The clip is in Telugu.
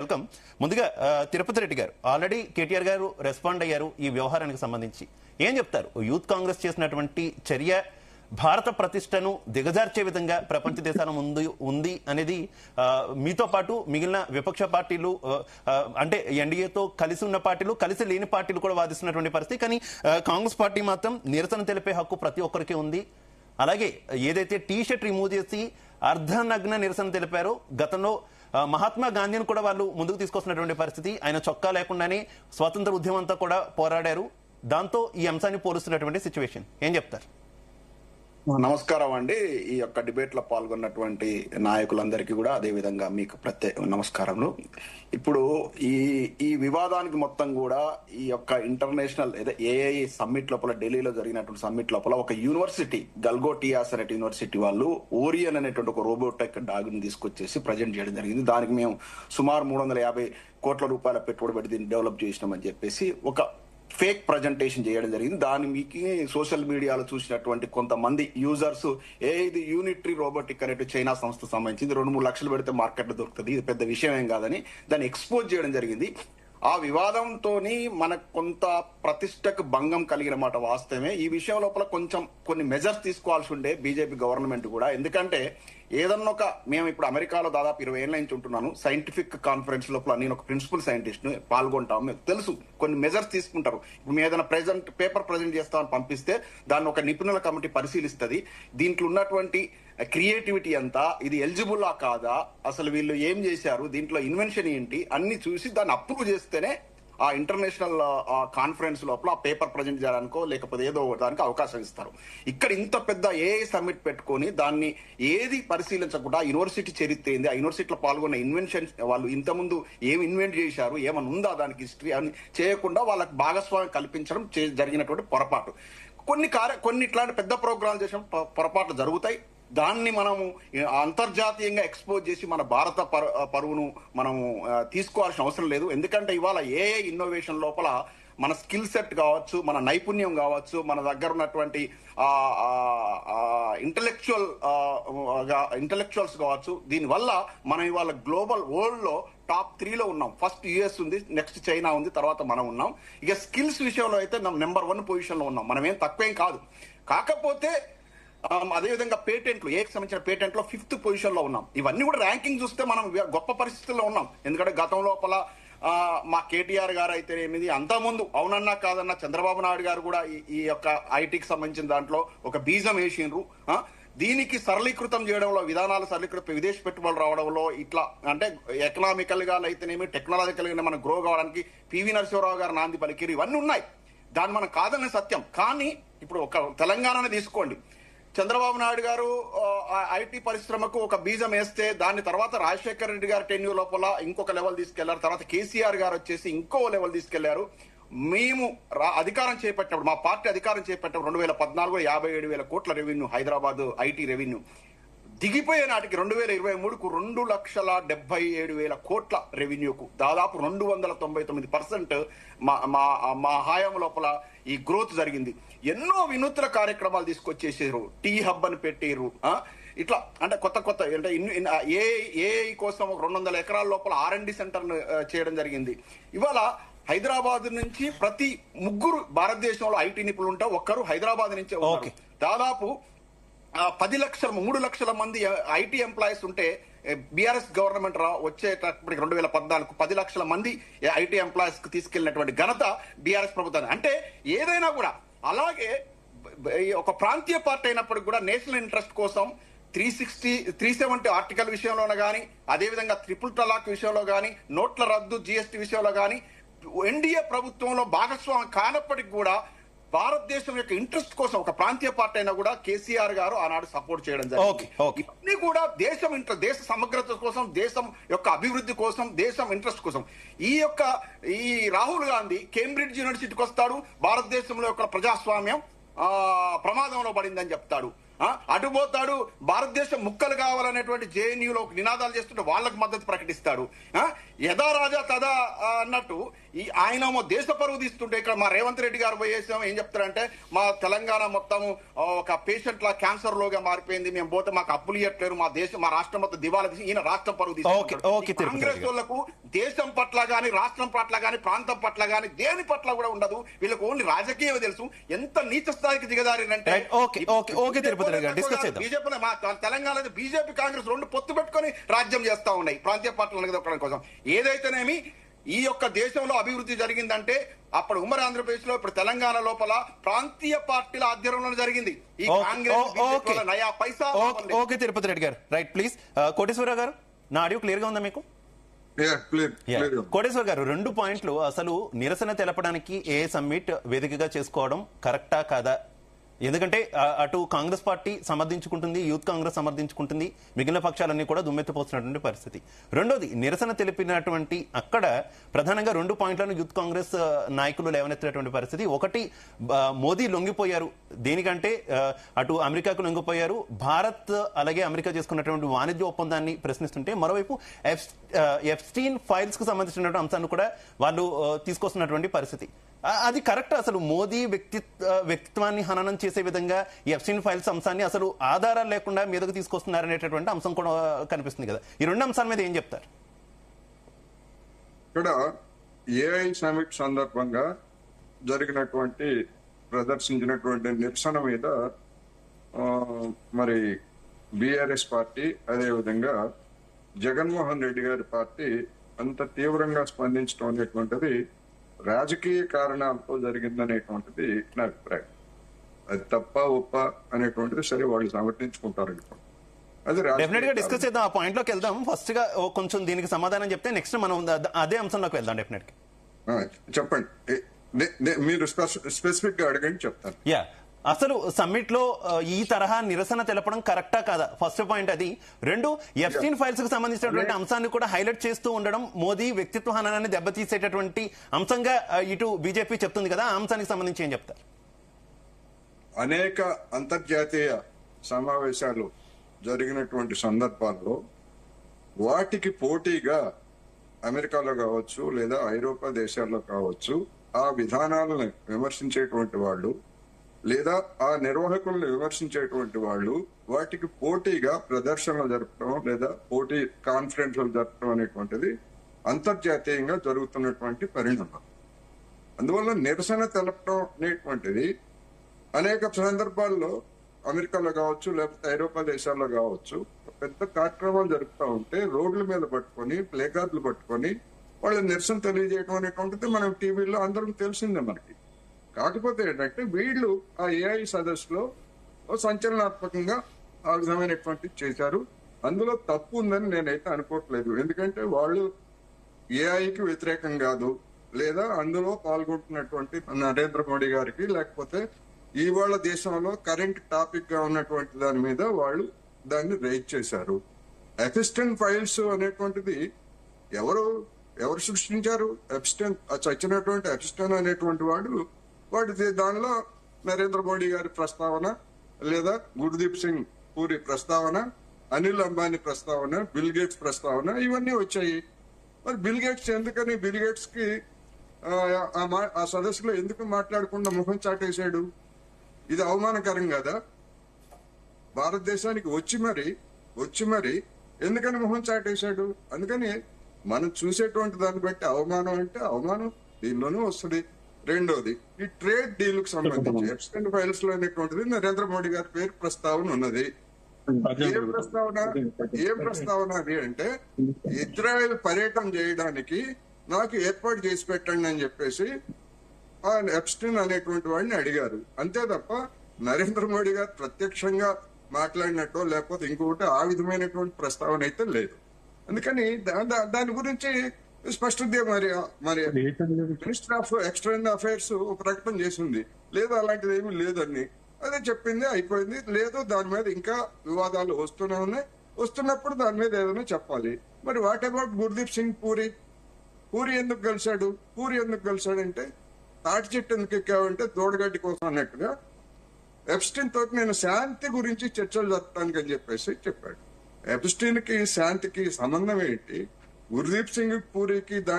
వెల్కమ్. ముందుగా తిరుపతి రెడ్డి గారు ఆల్రెడీ కేటీఆర్ గారు రెస్పాండ్ అయ్యారు ఈ వ్యవహారానికి సంబంధించి. ఏం చెప్తారు? యూత్ కాంగ్రెస్ చేసినటువంటి చర్య భారత ప్రతిష్టను దిగజార్చే విధంగా ప్రపంచ దేశాల ముందు ఉంది అనేది మీతో పాటు మిగిలిన విపక్ష పార్టీలు అంటే ఎన్డీఏతో కలిసి ఉన్న పార్టీలు, కలిసి లేని పార్టీలు కూడా వాదిస్తున్నటువంటి పరిస్థితి. కానీ కాంగ్రెస్ పార్టీ మాత్రం నిరసన తెలిపే హక్కు ప్రతి ఒక్కరికి ఉంది. అలాగే ఏదైతే టీ షర్ట్ రిమూవ్ చేసి అర్ధనగ్న నిరసన తెలిపారో, గతంలో మహాత్మా గాంధీని కూడా వాళ్ళు ముందుకు తీసుకొస్తున్నటువంటి పరిస్థితి. ఆయన చొక్కా లేకుండానే స్వాతంత్ర ఉద్యమం అంతా కూడా పోరాడారు. దాంతో ఈ అంశాన్ని పోలుస్తున్నటువంటి సిచ్యువేషన్ ఏం చెప్తారు? నమస్కారం అండి. ఈ యొక్క డిబేట్ లో పాల్గొన్నటువంటి నాయకులందరికీ కూడా అదే విధంగా మీకు ప్రత్యేక నమస్కారములు. ఇప్పుడు ఈ వివాదానికి మొత్తం కూడా ఈ యొక్క ఇంటర్నేషనల్ ఏఐ సమ్మిట్ లోపల, ఢిల్లీలో జరిగినటువంటి సమ్మిట్ లోపల ఒక యూనివర్సిటీ, గల్గోటియాస్ అనే యూనివర్సిటీ వాళ్ళు ఓరియన్ అనేటువంటి ఒక రోబోటెక్ డాగ్ ని తీసుకొచ్చేసి ప్రజెంట్ చేయడం జరిగింది. దానికి మేము సుమారు 350 కోట్ల రూపాయల పెట్టుబడి పెట్టి దీన్ని డెవలప్ చేసినామని చెప్పేసి ఒక ఫేక్ ప్రజెంటేషన్ చేయడం జరిగింది. దాని మీకు సోషల్ మీడియాలో చూసినటువంటి కొంతమంది యూజర్స్ ఇది యూనిటరీ రోబోటిక్ అనేటు చైనా సంస్థ సంబంధించింది, 2-3 లక్షలు పెడితే మార్కెట్లో దొరుకుతుంది, ఇది పెద్ద విషయం ఏం కాదని దాన్ని ఎక్స్పోజ్ చేయడం జరిగింది. ఆ వివాదంతో మనకు కొంత ప్రతిష్టకు భంగం కలిగిన మాట వాస్తవమే. ఈ విషయం లోపల కొన్ని మెజర్స్ తీసుకోవాల్సి ఉండే బీజేపీ గవర్నమెంట్ కూడా. ఎందుకంటే ఏదన్నా మేము ఇప్పుడు అమెరికాలో దాదాపు 20 ఏళ్ళ నుంచి ఉంటున్నాను. సైంటిఫిక్ కాన్ఫరెన్స్ లోపల నేను ఒక ప్రిన్సిపల్ సైంటిస్ట్ పాల్గొంటాం. మీకు తెలుసు కొన్ని మెజర్స్ తీసుకుంటారు. ఇప్పుడు మేము ఏదైనా పేపర్ ప్రజెంట్ చేస్తామని పంపిస్తే దాన్ని ఒక నిపుణుల కమిటీ పరిశీలిస్తుంది. దీంట్లో ఉన్నటువంటి క్రియేటివిటీ అంతా, ఇది ఎలిజిబుల్లా కాదా, అసలు వీళ్ళు ఏం చేశారు, దీంట్లో ఇన్వెన్షన్ ఏంటి అన్ని చూసి దాన్ని అప్రూవ్ చేస్తేనే ఆ ఇంటర్నేషనల్ కాన్ఫరెన్స్ లోపల ఆ పేపర్ ప్రజెంట్ చేయడానికో లేకపోతే ఏదో దానికి అవకాశం ఇస్తారు. ఇక్కడ ఇంత పెద్ద ఏఐ సమ్మిట్ పెట్టుకొని దాన్ని ఏది పరిశీలించకుండా యూనివర్సిటీ చరిత్ర ఏంది, ఆ యూనివర్సిటీలో పాల్గొన్న ఇన్వెన్షన్ వాళ్ళు ఇంతకుముందు ఏం ఇన్వెంట్ చేశారు, ఏమన్నా ఉందా దానికి హిస్టరీ అని చేయకుండా వాళ్ళకి భాగస్వామ్యం కల్పించడం జరిగినటువంటి పొరపాటు. కొన్ని ఇట్లాంటి పెద్ద ప్రోగ్రాంలు చేసిన పొరపాట్లు జరుగుతాయి. దాన్ని మనము అంతర్జాతీయంగా ఎక్స్పోజ్ చేసి మన భారత పరువును మనము తీసుకోవాల్సిన అవసరం లేదు. ఎందుకంటే ఇవాళ ఏఐ ఇన్నోవేషన్ లోపల మన స్కిల్ సెట్ కావచ్చు, మన నైపుణ్యం కావచ్చు, మన దగ్గర ఉన్నటువంటి ఇంటలెక్చువల్స్ కావచ్చు, దీనివల్ల మనం ఇవాళ గ్లోబల్ వరల్డ్ లో టాప్ 3లో ఉన్నాం. ఫస్ట్ యుఎస్ ఉంది, నెక్స్ట్ చైనా ఉంది, తర్వాత మనం ఉన్నాం. ఇక స్కిల్స్ విషయంలో అయితే నెంబర్ 1 పొజిషన్ లో ఉన్నాం. మనం ఏం తక్కువేం కాదు. కాకపోతే అదేవిధంగా పేటెంట్లు, ఏకి సంబంధించిన పేటెంట్లో 5th పొజిషన్ లో ఉన్నాం. ఇవన్నీ కూడా ర్యాంకింగ్ చూస్తే మనం గొప్ప పరిస్థితుల్లో ఉన్నాం. ఎందుకంటే గతం లోపల మా కేటీఆర్ గారు అయితే ఏమిది, అంతకుముందు అవునన్నా కాదన్నా చంద్రబాబు నాయుడు గారు కూడా ఈ యొక్క ఐటీకి సంబంధించిన దాంట్లో ఒక బీజం వేసిండ్రు. దీనికి సరళీకృతం చేయడంలో, విధానాలు సరళీకృతం, విదేశ పెట్టుబడులు రావడంలో, ఇట్లా అంటే ఎకనామికల్ గా అయితేనేమి టెక్నాలజికల్ గా మనం గ్రో కావడానికి పివి నరసింహరావు గారు నాంది పలికిరు, ఇవన్నీ ఉన్నాయి. దాన్ని మనం కాదనే సత్యం. కానీ ఇప్పుడు ఒక తెలంగాణని తీసుకోండి, చంద్రబాబు నాయుడు గారు ఐటీ పరిశ్రమకు ఒక బీజం వేస్తే దాని తర్వాత రాజశేఖర రెడ్డి గారు టెన్యూ లోపల ఇంకొక లెవెల్ తీసుకెళ్లారు. తర్వాత కేసీఆర్ గారు వచ్చేసి ఇంకో లెవెల్ తీసుకెళ్లారు. మేము అధికారం చేపట్టినప్పుడు, మా పార్టీ అధికారం చేపట్టినప్పుడు 2014 57,000 కోట్ల రెవెన్యూ, హైదరాబాద్ ఐటీ రెవెన్యూ. దిగిపోయే నాటికి 2023కు 2,77,000 కోట్ల రెవెన్యూకు దాదాపు 299% మా హయాం లోపల ఈ గ్రోత్ జరిగింది. ఎన్నో వినూత్న కార్యక్రమాలు తీసుకొచ్చేసారు. టీ హబ్ అని పెట్టారు. ఇట్లా అంటే కొత్త అంటే ఏఐ కోసం 200 ఎకరాల లోపల R&D సెంటర్ చేయడం జరిగింది. ఇవాళ హైదరాబాద్ నుంచి ప్రతి 3 భారతదేశంలో ఐటీ నిపుణులు ఉంటే ఒక్కరు హైదరాబాద్ నుంచే ఉన్నారు. దాదాపు 3 లక్షల మంది ఐటీ ఎంప్లాయీస్ ఉంటే బీఆర్ఎస్ గవర్నమెంట్ వచ్చేటప్పటికి 2014 10 లక్షల మంది ఐటీ ఎంప్లాయీస్ కు తీసుకెళ్లినటువంటి ఘనత బీఆర్ఎస్ ప్రభుత్వం. అంటే ఏదైనా కూడా అలాగే ఒక ప్రాంతీయ పార్టీ అయినప్పటికీ కూడా నేషనల్ ఇంట్రెస్ట్ కోసం 370 ఆర్టికల్ విషయంలోనే కానీ, అదేవిధంగా ట్రిపుల్ తలాక్ విషయంలో కానీ, నోట్ల రద్దు, జీఎస్టీ విషయంలో కానీ ఎన్డీఏ ప్రభుత్వంలో భాగస్వామ్యం కానప్పటికీ కూడా భారతదేశం యొక్క ఇంట్రెస్ట్ కోసం ఒక ప్రాంతీయ పార్టీ అయినా కూడా కేసీఆర్ గారు ఆనాడు సపోర్ట్ చేయడం జరిగింది. ఇవన్నీ కూడా దేశ సమగ్రత కోసం, దేశం యొక్క అభివృద్ధి కోసం, దేశం ఇంట్రెస్ట్ కోసం. ఈ రాహుల్ గాంధీ కేంబ్రిడ్జ్ యూనివర్సిటీకి వస్తాడు, భారతదేశంలో యొక్క ప్రజాస్వామ్యం ప్రమాదంలో పడిందని చెప్తాడు. అటుపోతాడు, భారతదేశం ముక్కలు కావాలనేటువంటి జేఎన్యూలో నినాదాలు చేస్తుంటే వాళ్ళకు మద్దతు ప్రకటిస్తాడు. యథా రాజా తదా అన్నట్టు ఈ ఆయనేమో దేశ పరువు తీస్తుంటే ఇక్కడ మా రేవంత్ రెడ్డి గారు పోయేసాం ఏం చెప్తారంటే మా తెలంగాణ మొత్తం ఒక పేషెంట్ లా క్యాన్సర్ లోగా మారిపోయింది, మేము పోతే మాకు అప్పులు ఇవ్వట్లేరు, మా రాష్ట్రం మొత్తం దివాలా తీసి ఈయన రాష్ట్రం పరువు తీసుకుంటారు. కాంగ్రెస్ వాళ్ళకు దేశం పట్ల గాని రాష్ట్రం పట్ల గాని ప్రాంతం పట్ల గాని దేని పట్ల కూడా ఉండదు, వీళ్ళకి ఓన్లీ రాజకీయం తెలుసు. ఎంత నీచ స్థాయికి దిగదారిందంటే బీజేపీ మా తెలంగాణ బీజేపీ కాంగ్రెస్ రెండు పొత్తు పెట్టుకొని రాజ్యం చేస్తా ఉన్నాయి ప్రాంతీయ పార్టీలను దొక్కడం కోసం. ఏదైతేనేమి ఈ యొక్క దేశంలో అభివృద్ధి జరిగిందంటే అప్పుడు ఉమ్మడి ఆంధ్రప్రదేశ్ లో ఇప్పుడు తెలంగాణ లోపల ప్రాంతీయ పార్టీల ఆధ్వర్యంలో జరిగింది. ఈ కాంగ్రెస్ నయా పైసా. ఓకే తిరుపతి రెడ్డి గారు, రైట్ ప్లీజ్. కోటేశ్వరరావు గారు, నా ఆడియో క్లియర్ గా ఉందా మీకు? కోటేశ్వర్ గారు, 2 పాయింట్లు. అసలు నిరసన తెలపడానికి ఏ సమ్మిట్ వేదికగా చేసుకోవడం కరెక్టా కాదా? ఎందుకంటే అటు కాంగ్రెస్ పార్టీ సమర్థించుకుంటుంది, యూత్ కాంగ్రెస్ సమర్థించుకుంటుంది, మిగిలిన పక్షాలన్నీ కూడా దుమ్మెత్తిపోతున్నటువంటి పరిస్థితి. రెండోది, నిరసన తెలిపినటువంటి అక్కడ ప్రధానంగా 2 పాయింట్లను యూత్ కాంగ్రెస్ నాయకులు లేవనెత్తినటువంటి పరిస్థితి. ఒకటి, మోదీ లొంగిపోయారు, దేనికంటే అటు అమెరికాకు లొంగిపోయారు, భారత్ అలాగే అమెరికా చేసుకున్నటువంటి వాణిజ్య ఒప్పందాన్ని ప్రశ్నిస్తుంటే మరోవైపు ఎఫ్స్టీన్ ఫైల్స్ కు సంబంధించినటువంటి అంశాన్ని కూడా వాళ్ళు తీసుకొస్తున్నటువంటి పరిస్థితి. అది కరెక్ట్? అసలు మోదీ వ్యక్తిత్వాన్ని హననం చేసే విధంగా ఈ ఎఫ్స్టీన్ ఫైల్స్ అంశాన్ని అసలు ఆధారాలు లేకుండా మీదకు తీసుకొస్తున్నారనేటటువంటి అంశం కూడా కనిపిస్తుంది కదా. ఈ 2 అంశాల మీద ఏం చెప్తారు? ఇక్కడ ఏఐ సమిట్ సందర్భంగా జరిగినటువంటి ప్రదర్శించినటువంటి నిరసన మీద మరి బీఆర్ఎస్ పార్టీ అదేవిధంగా జగన్మోహన్ రెడ్డి గారి పార్టీ అంత తీవ్రంగా స్పందించడం అనేటువంటిది రాజకీయ కారణాలతో జరిగిందనేటువంటిది నా అభిప్రాయం. అది తప్ప ఒప్ప అనేటువంటిది సరే వాళ్ళు సమర్థించుకుంటారు. అది డెఫినెట్ గా డిస్కస్ చేద్దాం, ఆ పాయింట్ లోకి వెళ్దాం. ఫస్ట్ గా కొంచెం దీనికి సమాధానం చెప్తే నెక్స్ట్ మనం అదే అంశంలోకి వెళ్దాం. డెఫినెట్ గా చెప్పండి, మీరు స్పెసిఫిక్ గా అడగండి, చెప్తాను. యా, అసలు సమ్మిట్ లో ఈ తరహా నిరసన తెలపడం కరెక్టా కాదా? ఫస్ట్ పాయింట్ అది. 2, ఎఫ్స్టీన్ ఫైల్స్ కు సంబంధించినటువంటి అంశాన్ని కూడా హైలైట్ చేస్తూ ఉండడం మోదీ వ్యక్తిత్వ హననాన్ని దెబ్బతీసేటటువంటి అంశంగా ఇటు బీజేపీ చెప్తుంది కదా, ఆ అంశానికి సంబంధించి ఏం చెప్తారు? అనేక అంతర్జాతీయ సమావేశాలు జరిగినటువంటి సందర్భాల్లో వాటికి పోటీగా అమెరికాలో కావచ్చు లేదా ఐరోపా దేశాల్లో కావచ్చు ఆ విధానాలను విమర్శించేటువంటి వాళ్ళు లేదా ఆ నిర్వాహకులను విమర్శించేటువంటి వాళ్ళు వాటికి పోటీగా ప్రదర్శనలు జరపడం లేదా పోటీ కాన్ఫరెన్స్లు జరపడం అనేటువంటిది అంతర్జాతీయంగా జరుగుతున్నటువంటి పరిణామం. అందువల్ల నిరసన తెలపడం అనేటువంటిది అనేక సందర్భాల్లో అమెరికాలో కావచ్చు లేకపోతే ఐరోపా దేశాల్లో కావచ్చు పెద్ద కార్యక్రమాలు జరుపుతూ ఉంటే రోడ్ల మీద పట్టుకొని ప్లే కార్డులు పట్టుకొని వాళ్ళ నిరసన తెలియజేయడం అనేటువంటిది మనం టీవీలో అందరం తెలిసిందే మనకి. కాకపోతే ఏంటంటే వీళ్ళు ఆ ఏఐ సదస్సులో సంచలనాత్మకంగా ఆ విధమైనటువంటి చేశారు. అందులో తప్పు ఉందని నేనైతే అనుకోవట్లేదు. ఎందుకంటే వాళ్ళు ఏఐకి వ్యతిరేకం కాదు, లేదా అందులో పాల్గొంటున్నటువంటి నరేంద్ర మోడీ గారికి లేకపోతే ఇవాళ దేశంలో కరెంట్ టాపిక్ గా ఉన్నటువంటి దాని మీద వాళ్ళు దాన్ని రైజ్ చేశారు. ఎఫ్స్టీన్ ఫైల్స్ అనేటువంటిది ఎవరు సృష్టించారు? ఎఫ్స్టీన్, చచ్చినటువంటి ఎఫ్స్టీన్ అనేటువంటి వాడి దానిలో నరేంద్ర మోడీ గారి ప్రస్తావన లేదా గుర్దీప్ సింగ్ పూరి ప్రస్తావన, అనిల్ అంబానీ ప్రస్తావన, బిల్ గేట్స్ ప్రస్తావన ఇవన్నీ వచ్చాయి. మరి బిల్ గేట్స్ ఎందుకని బిల్ గేట్స్ కి ఆ సదస్సులో ఎందుకు మాట్లాడకుండా ముఖం చాటేశాడు? ఇది అవమానకరం కదా? భారతదేశానికి వచ్చి మరి ఎందుకని ముఖం చాటేశాడు? అందుకని మనం చూసేటువంటి దాన్ని బట్టి అవమానం అంటే అవమానం దీనిలోనూ వస్తుంది. రెండోది, ఈ ట్రేడ్ డీల్ కు సంబంధించి ఎఫ్స్టీన్ ఫైల్స్ లో అనేటువంటిది నరేంద్ర మోడీ గారి పేరు ప్రస్తావన ఉన్నది. ఏం ప్రస్తావన అది అంటే ఇజ్రాయెల్ పర్యటన చేయడానికి నాకు ఏర్పాటు చేసి పెట్టండి అని చెప్పేసి ఆ ఎప్స్టీన్ అనేటువంటి వాడిని అడిగారు. అంతే తప్ప నరేంద్ర మోడీ గారు ప్రత్యక్షంగా మాట్లాడినట్టు లేకపోతే ఇంకొకటి ఆ విధమైనటువంటి ప్రస్తావన అయితే లేదు. అందుకని దాని గురించి స్పష్టత మరి మినిస్టర్ ఆఫ్ ఎక్స్టర్నల్ అఫైర్స్ ప్రకటన చేసింది, లేదు అలాంటిది ఏమీ లేదని అదే చెప్పింది, అయిపోయింది. లేదు దాని మీద ఇంకా వివాదాలు వస్తూనే ఉన్నాయి, వస్తున్నప్పుడు దాని మీద ఏదైనా చెప్పాలి. మరి వాట్ అబౌట్ గుర్దీప్ సింగ్ పూరి ఎందుకు కలిశాడంటే తాటి చెట్టు ఎందుకు ఎక్కావంటే దూడగడ్డి కోసం అన్నట్టుగా ఎప్స్టీన్ తోటి నేను శాంతి గురించి చర్చలు జరపడానికి అని చెప్పేసి చెప్పాడు. ఎప్స్టీన్ కి శాంతికి సంబంధం ఏంటి? గుర్దీప్ సింగ్ పూరికి